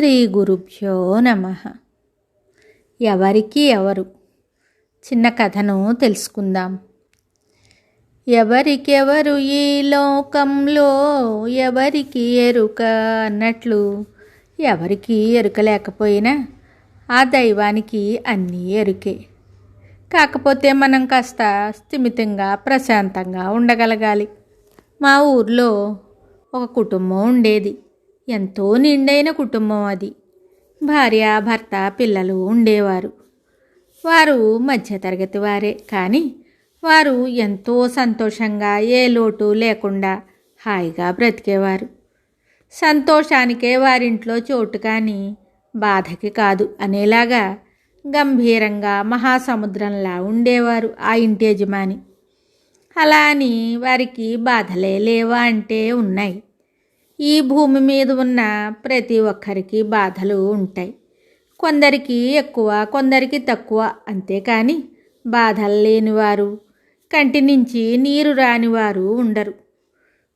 శ్రీ గురుభ్యో నమః. ఎవరికి ఎవరు చిన్న కథను తెలుసుకుందాం. ఎవరికెవరు ఈ లోకంలో ఎవరికి ఎరుక అన్నట్లు ఎవరికి ఎరుక లేకపోయినా ఆ దైవానికి అన్నీ ఎరుకే. కాకపోతే మనం కాస్త స్థిమితంగా ప్రశాంతంగా ఉండగలగాలి. మా ఊర్లో ఒక కుటుంబం ఉండేది. ఎంతో నిండైన కుటుంబం అది. భార్య, భర్త, పిల్లలు ఉండేవారు. వారు మధ్యతరగతి వారే, కానీ వారు ఎంతో సంతోషంగా ఏ లోటు లేకుండా హాయిగా బ్రతికేవారు. సంతోషానికే వారింట్లో చోటు కానీ బాధకి కాదు అనేలాగా గంభీరంగా మహాసముద్రంలా ఉండేవారు ఆ ఇంటి యజమాని. అలా అని వారికి బాధలే లేవా అంటే ఉన్నాయి. ఈ భూమి మీద ఉన్న ప్రతి ఒక్కరికి బాధలు ఉంటాయి. కొందరికి ఎక్కువ, కొందరికి తక్కువ. అంతేకాని బాధలు లేనివారు, కంటి నుంచి నీరు రానివారు ఉండరు.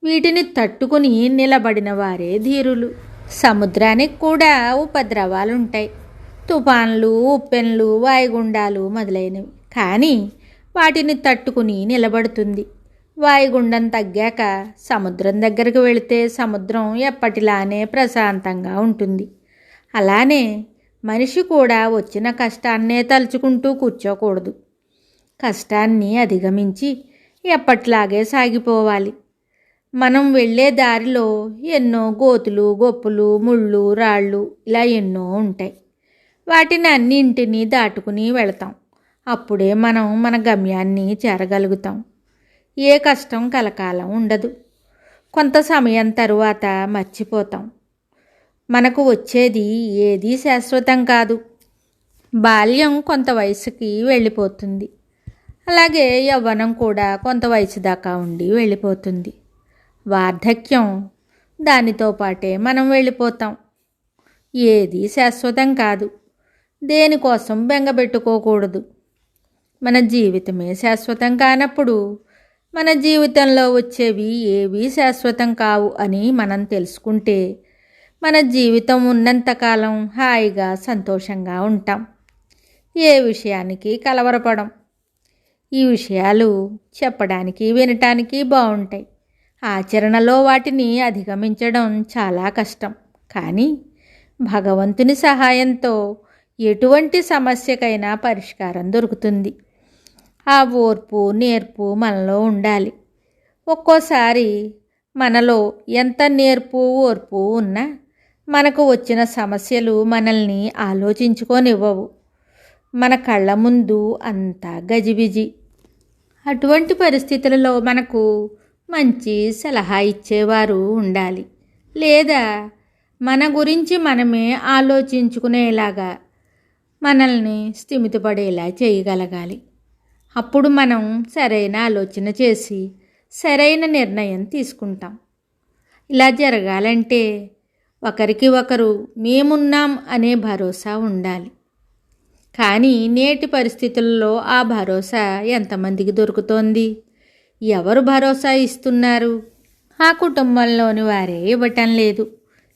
వీటిని తట్టుకుని నిలబడిన వారే ధీరులు. సముద్రానికి కూడా ఉపద్రవాలుంటాయి. తుఫాన్లు, ఉప్పెన్లు, వాయుగుండాలు మొదలైనవి. కానీ వాటిని తట్టుకుని నిలబడుతుంది. వాయుగుండం తగ్గాక సముద్రం దగ్గరికి వెళితే సముద్రం ఎప్పటిలానే ప్రశాంతంగా ఉంటుంది. అలానే మనిషి కూడా వచ్చిన కష్టాన్నే తలుచుకుంటూ కూర్చోకూడదు. కష్టాన్ని అధిగమించి ఎప్పట్లాగే సాగిపోవాలి. మనం వెళ్ళే దారిలో ఎన్నో గోతులు, గొప్పులు, ముళ్ళు, రాళ్ళు ఇలా ఎన్నో ఉంటాయి. వాటిని అన్నింటినీ దాటుకుని వెళతాం. అప్పుడే మనం మన గమ్యాన్ని చేరగలుగుతాం. ఏ కష్టం కలకాలం ఉండదు. కొంత సమయం తరువాత మర్చిపోతాం. మనకు వచ్చేది ఏదీ శాశ్వతం కాదు. బాల్యం కొంత వయసుకి వెళ్ళిపోతుంది. అలాగే యవ్వనం కూడా కొంత వయసు దాకా ఉండి వెళ్ళిపోతుంది. వార్ధక్యం దానితో పాటే మనం వెళ్ళిపోతాం. ఏదీ శాశ్వతం కాదు. దేనికోసం బెంగపెట్టుకోకూడదు. మన జీవితమే శాశ్వతం కానప్పుడు మన జీవితంలో వచ్చేవి ఏవీ శాశ్వతం కావు అని మనం తెలుసుకుంటే మన జీవితం ఉన్నంతకాలం హాయిగా సంతోషంగా ఉంటాం. ఏ విషయానికి కలవరపడం. ఈ విషయాలు చెప్పడానికి వినటానికి బాగుంటాయి. ఆచరణలో వాటిని అధిగమించడం చాలా కష్టం. కానీ భగవంతుని సహాయంతో ఎటువంటి సమస్యకైనా పరిష్కారం దొరుకుతుంది. ఆ ఓర్పు, నేర్పు మనలో ఉండాలి. ఒక్కోసారి మనలో ఎంత నేర్పు, ఓర్పు ఉన్నా మనకు వచ్చిన సమస్యలు మనల్ని ఆలోచించుకోనివ్వవు. మన కళ్ళ ముందు అంతా గజిబిజి. అటువంటి పరిస్థితులలో మనకు మంచి సలహా ఇచ్చేవారు ఉండాలి. లేదా మన గురించి మనమే ఆలోచించుకునేలాగా మనల్ని స్థిమితపడేలా చేయగలగాలి. అప్పుడు మనం సరైన ఆలోచన చేసి సరైన నిర్ణయం తీసుకుంటాం. ఇలా జరగాలంటే ఒకరికి ఒకరు మేమున్నాం అనే భరోసా ఉండాలి. కానీ నేటి పరిస్థితుల్లో ఆ భరోసా ఎంతమందికి దొరుకుతోంది? ఎవరు భరోసా ఇస్తున్నారు? ఆ కుటుంబంలోని వారే ఇవ్వటం లేదు.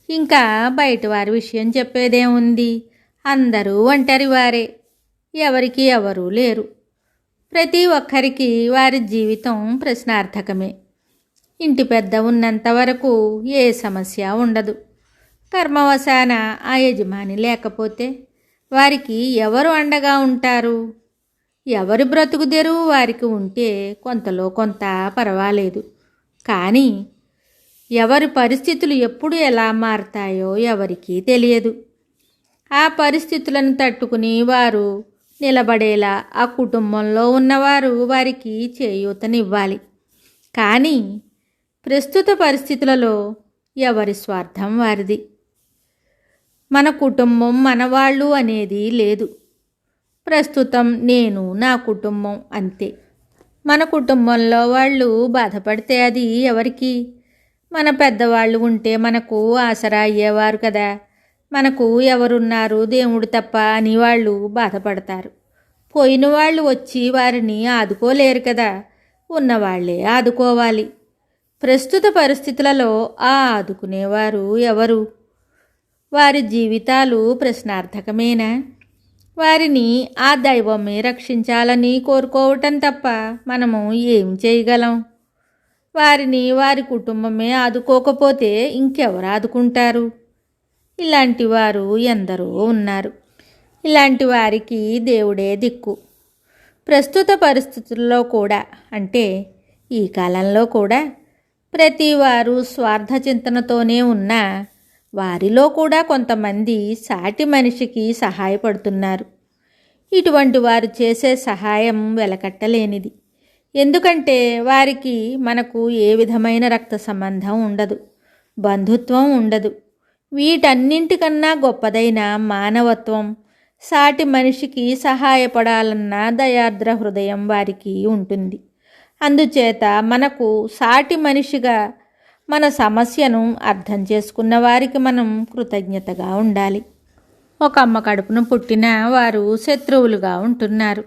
ఇంకా బయట వారి విషయం చెప్పేదేముంది? అందరూ ఒంటరి వారే. ఎవరికి ఎవరూ లేరు. ప్రతి ఒక్కరికి వారి జీవితం ప్రశ్నార్థకమే. ఇంటి పెద్ద ఉన్నంత వరకు ఏ సమస్య ఉండదు. కర్మవశాన ఆ యజమాని లేకపోతే వారికి ఎవరు అండగా ఉంటారు? ఎవరి బ్రతుకుదెరువు వారికి ఉంటే కొంతలో కొంత పర్వాలేదు. కానీ ఎవరి పరిస్థితులు ఎప్పుడు ఎలా మారతాయో ఎవరికీ తెలియదు. ఆ పరిస్థితులను తట్టుకుని వారు నిలబడేలా ఆ కుటుంబంలో ఉన్నవారు వారికి చేయూతనివ్వాలి. కానీ ప్రస్తుత పరిస్థితులలో ఎవరి స్వార్థం వారిది. మన కుటుంబం, మనవాళ్ళు అనేది లేదు. ప్రస్తుతం నేను, నా కుటుంబం అంతే. మన కుటుంబంలో వాళ్ళు బాధపడితే అది ఎవరికి? మన పెద్దవాళ్ళు ఉంటే మనకు ఆసరా అయ్యేవారు కదా. మనకు ఎవరున్నారు దేవుడు తప్ప అని వాళ్ళు బాధపడతారు. పోయిన వాళ్ళు వచ్చి వారిని ఆదుకోలేరు కదా. ఉన్నవాళ్లే ఆదుకోవాలి. ప్రస్తుత పరిస్థితులలో ఆ ఆదుకునేవారు ఎవరు? వారి జీవితాలు ప్రశ్నార్థకమేనా? వారిని ఆ దైవమే రక్షించాలని కోరుకోవటం తప్ప మనము ఏం చేయగలం? వారిని వారి కుటుంబమే ఆదుకోకపోతే ఇంకెవరు ఆదుకుంటారు? ఇలాంటి వారు ఎందరో ఉన్నారు. ఇలాంటి వారికి దేవుడే దిక్కు. ప్రస్తుత పరిస్థితుల్లో కూడా, అంటే ఈ కాలంలో కూడా ప్రతి వారు స్వార్థ చింతనతోనే ఉన్నా వారిలో కూడా కొంతమంది సాటి మనిషికి సహాయపడుతున్నారు. ఇటువంటి వారు చేసే సహాయం వెలకట్టలేనిది. ఎందుకంటే వారికి మనకు ఏ విధమైన రక్త సంబంధం ఉండదు, బంధుత్వం ఉండదు. వీటన్నింటికన్నా గొప్పదైన మానవత్వం, సాటి మనిషికి సహాయపడాలన్న దయార్ద్ర హృదయం వారికి ఉంటుంది. అందుచేత మనకు సాటి మనిషిగా మన సమస్యను అర్థం చేసుకున్న వారికి మనం కృతజ్ఞతగా ఉండాలి. ఒక అమ్మ కడుపును పుట్టిన వారు శత్రువులుగా ఉంటున్నారు.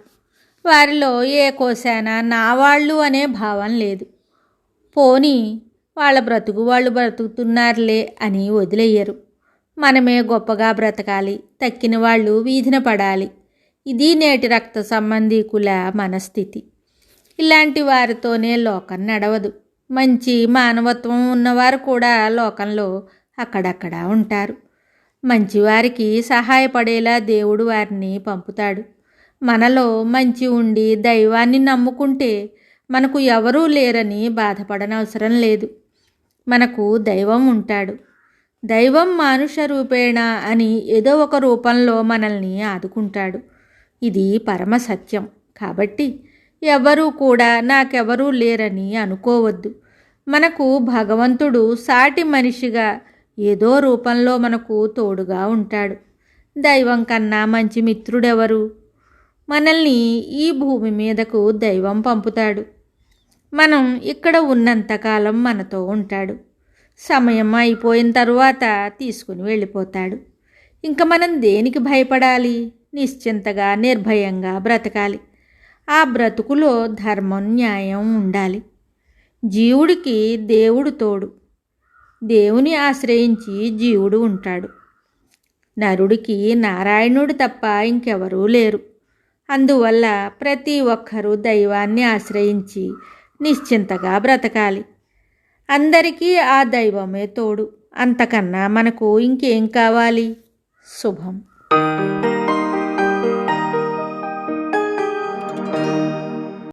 వారిలో ఏ కోశాన నా వాళ్ళు అనే భావం లేదు. పోనీ వాళ్ళ బ్రతుకు వాళ్ళు బ్రతుకుతున్నారులే అని వదిలేయరు. మనమే గొప్పగా బ్రతకాలి, తక్కిన వాళ్ళు వీధిన పడాలి. ఇది నేటి రక్త సంబంధీకుల మనస్థితి. ఇలాంటి వారితోనే లోకం నడవదు. మంచి మానవత్వం ఉన్నవారు కూడా లోకంలో అక్కడక్కడ ఉంటారు. మంచివారికి సహాయపడేలా దేవుడు వారిని పంపుతాడు. మనలో మంచి ఉండి దైవాన్ని నమ్ముకుంటే మనకు ఎవరూ లేరని బాధపడనవసరం లేదు. మనకు దైవం ఉంటాడు. దైవం మానుష రూపేణ అని ఏదో ఒక రూపంలో మనల్ని ఆదుకుంటాడు. ఇది పరమ సత్యం. కాబట్టి ఎవరూ కూడా నాకెవరూ లేరని అనుకోవద్దు. మనకు భగవంతుడు సాటి మనిషిగా ఏదో రూపంలో మనకు తోడుగా ఉంటాడు. దైవం కన్నా మంచి మిత్రుడెవరు? మనల్ని ఈ భూమి మీదకు దైవం పంపుతాడు. మనం ఇక్కడ ఉన్నంతకాలం మనతో ఉంటాడు. సమయం అయిపోయిన తరువాత తీసుకుని వెళ్ళిపోతాడు. ఇంకా మనం దేనికి భయపడాలి? నిశ్చింతగా నిర్భయంగా బ్రతకాలి. ఆ బ్రతుకులో ధర్మం, న్యాయం ఉండాలి. జీవుడికి దేవుడు తోడు. దేవుని ఆశ్రయించి జీవుడు ఉంటాడు. నరుడికి నారాయణుడు తప్ప ఇంకెవరూ లేరు. అందువల్ల ప్రతి ఒక్కరూ దైవాన్ని ఆశ్రయించి నిశ్చింతగా బ్రతకాలి. అందరికీ ఆ దైవమే తోడు. అంతకన్నా మనకు ఇంకేం కావాలి? శుభం.